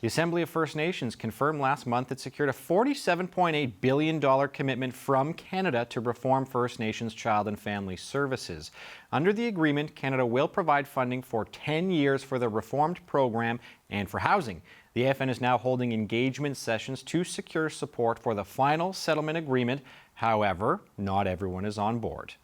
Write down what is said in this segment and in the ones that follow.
The Assembly of First Nations confirmed last month it secured a $47.8 billion commitment from Canada to reform First Nations child and family services. Under the agreement, Canada will provide funding for 10 years for the reformed program and for housing. The AFN is now holding engagement sessions to secure support for the final settlement agreement. However, not everyone is on board.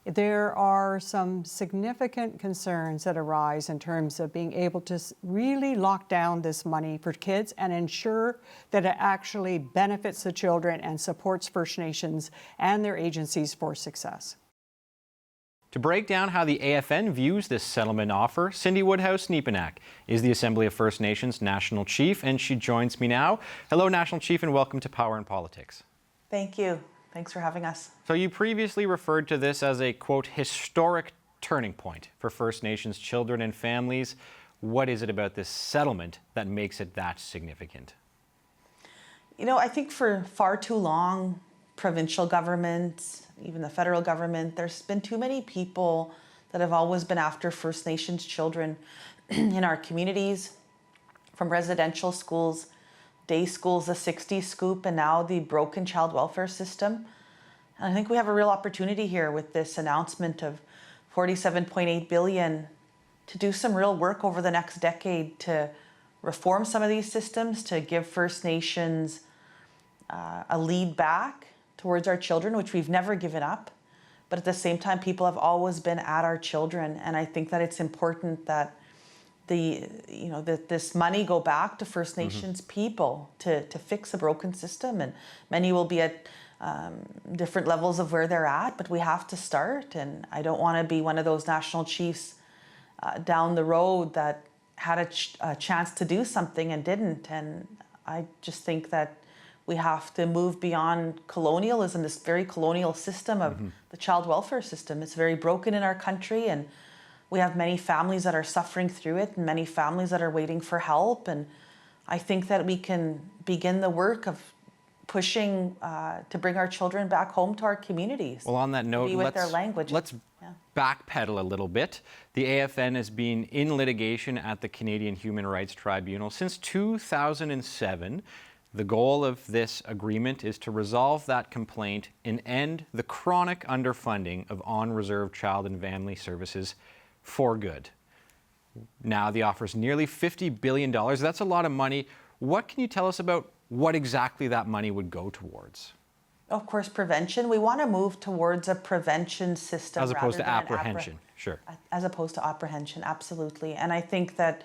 There are some significant concerns that arise in terms of being able to really lock down this money for kids and ensure that it actually benefits the children and supports First Nations and their agencies for success. To break down how the AFN views this settlement offer, Cindy Woodhouse Nepinak is the Assembly of First Nations National Chief, and she joins me now. Hello, National Chief, and welcome to Power and Politics. Thank you. Thanks for having us. So you previously referred to this as a, quote, historic turning point for First Nations children and families. What is it about this settlement that makes it that significant? You know, I think for far too long, provincial governments, even the federal government, there's been too many people that have always been after First Nations children in our communities, from residential schools, day schools, the 60s scoop, and now the broken child welfare system. And I think we have a real opportunity here with this announcement of $47.8 billion to do some real work over the next decade to reform some of these systems, to give First Nations a lead back towards our children, which we've never given up. But at the same time, people have always been at our children. And I think that it's important that this money go back to First Nations people to fix a broken system, and many will be at different levels of where they're at, but we have to start. And I don't want to be one of those national chiefs down the road that had a chance to do something and didn't. And I just think that we have to move beyond colonialism, this very colonial system of the child welfare system. It's very broken in our country, and we have many families that are suffering through it and many families that are waiting for help. And I think that we can begin the work of pushing to bring our children back home to our communities. Well, on that note, let's Yeah. backpedal a little bit. The AFN has been in litigation at the Canadian Human Rights Tribunal since 2007. The goal of this agreement is to resolve that complaint and end the chronic underfunding of on-reserve child and family services for good. Now the offer is nearly $50 billion. That's a lot of money. What can you tell us about what exactly that money would go towards? Of course, prevention. We want to move towards a prevention system as opposed to rather than apprehension. Sure. As opposed to apprehension, absolutely. And I think that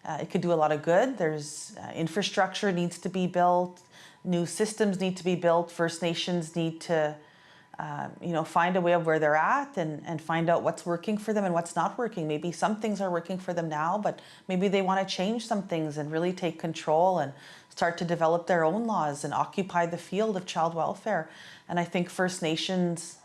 it could do a lot of good. There's infrastructure needs to be built, new systems need to be built. First Nations need to find a way of where they're at and find out what's working for them and what's not working. Maybe some things are working for them now, but maybe they want to change some things and really take control and start to develop their own laws and occupy the field of child welfare. And I think First Nations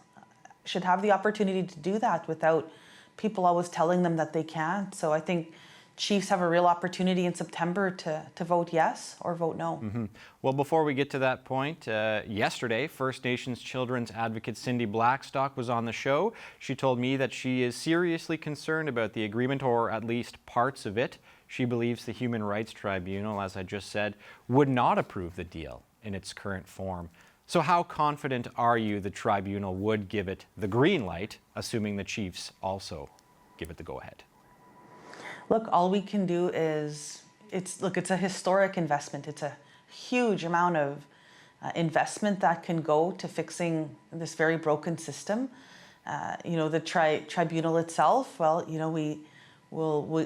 should have the opportunity to do that without people always telling them that they can't. So I think Chiefs have a real opportunity in September to vote yes or vote no. Well, before we get to that point, yesterday, First Nations children's advocate Cindy Blackstock was on the show. She told me that she is seriously concerned about the agreement, or at least parts of it. She believes the Human Rights Tribunal, as I just said, would not approve the deal in its current form. So how confident are you the tribunal would give it the green light, assuming the Chiefs also give it the go-ahead? Look, all we can do is, it's a historic investment. It's a huge amount of investment that can go to fixing this very broken system. The tribunal itself, well,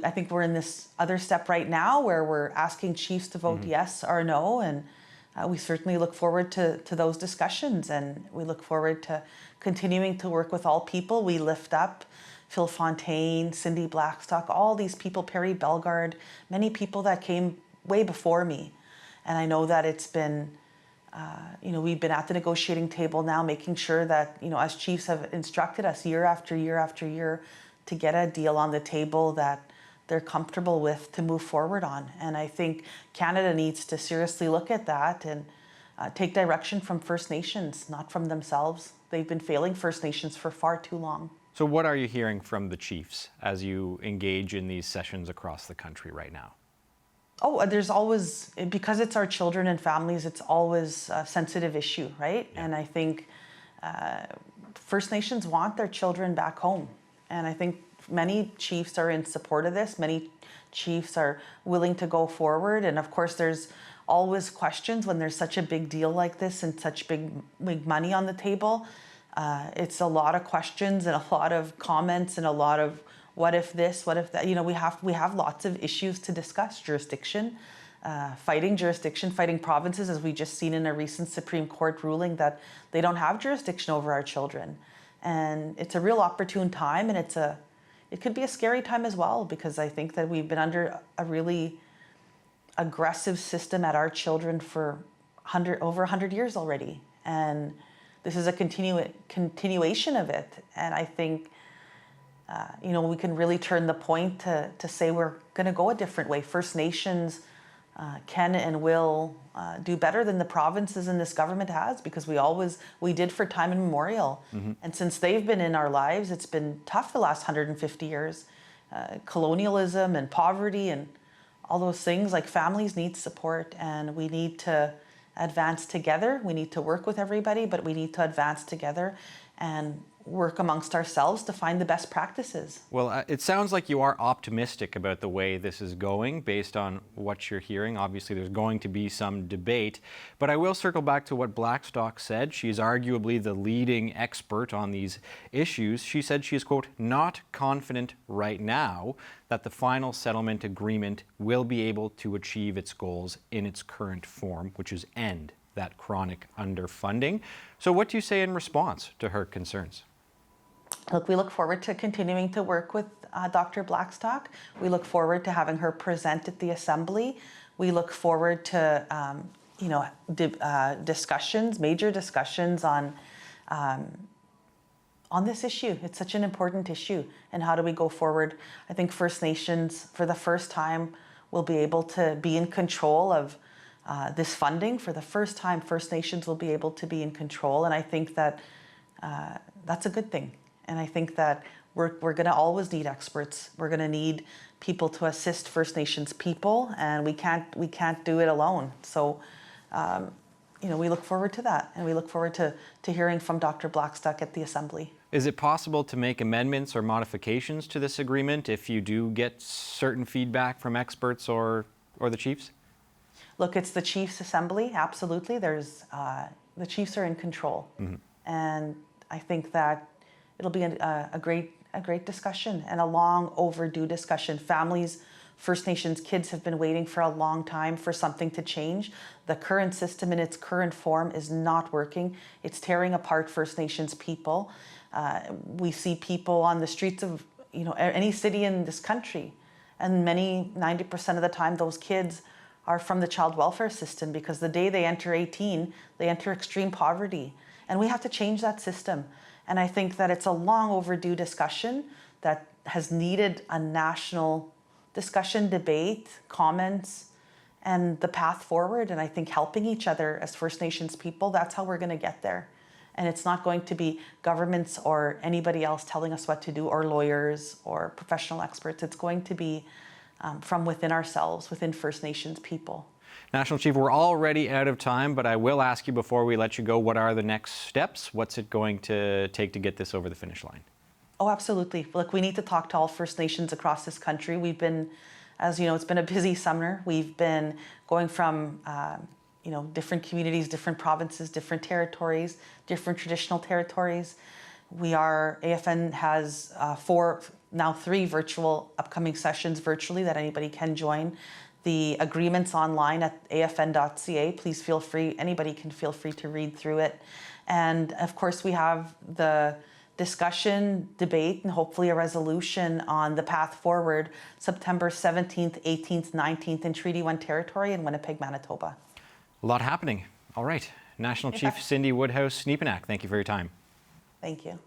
I think we're in this other step right now where we're asking Chiefs to vote yes or no, and we certainly look forward to those discussions, and we look forward to continuing to work with all people. We lift up Phil Fontaine, Cindy Blackstock, all these people, Perry Bellegarde, many people that came way before me. And I know that it's been, we've been at the negotiating table now, making sure that, as Chiefs have instructed us year after year after year to get a deal on the table that they're comfortable with to move forward on. And I think Canada needs to seriously look at that and take direction from First Nations, not from themselves. They've been failing First Nations for far too long. So what are you hearing from the Chiefs as you engage in these sessions across the country right now? Oh, there's always, because it's our children and families, it's always a sensitive issue, right? Yeah. And I think First Nations want their children back home. And I think many chiefs are in support of this. Many chiefs are willing to go forward. And of course, there's always questions when there's such a big deal like this and such big money on the table. It's a lot of questions and a lot of comments and a lot of what if this, what if that. You know, we have lots of issues to discuss. Jurisdiction, fighting provinces, as we just seen in a recent Supreme Court ruling that they don't have jurisdiction over our children. And it's a real opportune time, and it could be a scary time as well, because I think that we've been under a really aggressive system at our children for over 100 years already. And this is a continuation of it. And I think, you know, we can really turn the point to say we're going to go a different way. First Nations can and will do better than the provinces and this government has, because we did for time immemorial. Mm-hmm. And since they've been in our lives, it's been tough the last 150 years. Colonialism and poverty and all those things. Like, families need support, and we need to advance together. We need to work with everybody, but we need to advance together and work amongst ourselves to find the best practices. Well, it sounds like you are optimistic about the way this is going based on what you're hearing. Obviously, there's going to be some debate, but I will circle back to what Blackstock said. She's arguably the leading expert on these issues. She said she is, quote, not confident right now that the final settlement agreement will be able to achieve its goals in its current form, which is end that chronic underfunding. So what do you say in response to her concerns? Look, we look forward to continuing to work with Dr. Blackstock. We look forward to having her present at the Assembly. We look forward to, you know, major discussions on this issue. It's such an important issue. And how do we go forward? I think First Nations, for the first time, will be able to be in control of this funding. For the first time, First Nations will be able to be in control. And I think that that's a good thing. And I think that we're going to always need experts. We're going to need people to assist First Nations people, and we can't do it alone. So, you know, we look forward to that, and we look forward to hearing from Dr. Blackstock at the Assembly. Is it possible to make amendments or modifications to this agreement if you do get certain feedback from experts or the chiefs? Look, it's the Chiefs' Assembly, absolutely. The Chiefs are in control. Mm-hmm. And I think that it'll be a great discussion, and a long overdue discussion. Families, First Nations kids have been waiting for a long time for something to change. The current system in its current form is not working. It's tearing apart First Nations people. We see people on the streets of, you know, any city in this country, and 90% of the time those kids are from the child welfare system, because the day they enter 18, they enter extreme poverty. And we have to change that system. And I think that it's a long overdue discussion that has needed a national discussion, debate, comments, and the path forward. And I think helping each other as First Nations people, that's how we're going to get there. And it's not going to be governments or anybody else telling us what to do, or lawyers or professional experts. It's going to be from within ourselves, within First Nations people. National Chief, we're already out of time, but I will ask you before we let you go, what are the next steps? What's it going to take to get this over the finish line? Oh, absolutely. Look, we need to talk to all First Nations across this country. We've been, as you know, it's been a busy summer. We've been going from, you know, different communities, different provinces, different territories, different traditional territories. AFN has now three virtual upcoming sessions virtually that anybody can join. The agreement's online at AFN.ca. Please feel free, anybody can feel free to read through it. And of course, we have the discussion, debate, and hopefully a resolution on the path forward September 17th, 18th, 19th in Treaty 1 territory in Winnipeg, Manitoba. A lot happening. All right. National Chief Cindy Woodhouse, Nepinak, thank you for your time. Thank you.